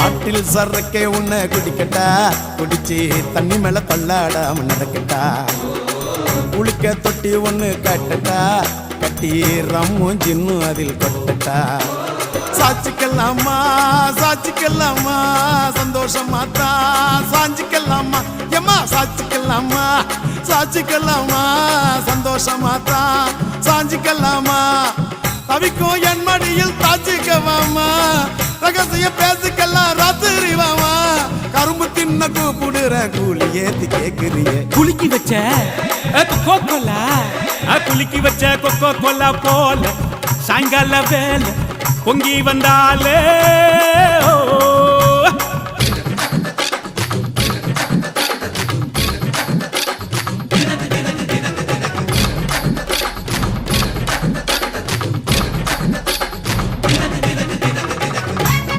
பாட்டில் சரக்கே உன்னை குடிக்கட்டா, குடிச்சு தண்ணி மேல தள்ளாடாம நடக்கட்டா. குளிக்க தொட்டி ஒண்ணு கட்டட்டா, கட்டி ரம்மும் ஜின்னும் அதில் கொட்டட்டா. சாச்சிக்கலாமா சாச்சிக்கலாமா சந்தோஷமாத்தா சாஞ்சிக்கலாமா எம்மா சாச்சிக்கலாமா சாச்சிக்கலாமா சந்தோஷமாத்தா சாஞ்சிக்கலாமா. தவிக்கும் என் மடியில் தாச்சிக்கவாமா, ரகசிய பேசிக்கலாம் ராத்திரி வாமா. கரும்பு தின்ன கூப்பிடுற கூலி ஏத்தி கேக்குறிய குலுக்கி வச்ச கொக்கோ கோலா, குலுக்கி வச்ச கொக்கோ கோலா போல சாயங்கால வேலை பொங்கி வந்தாலே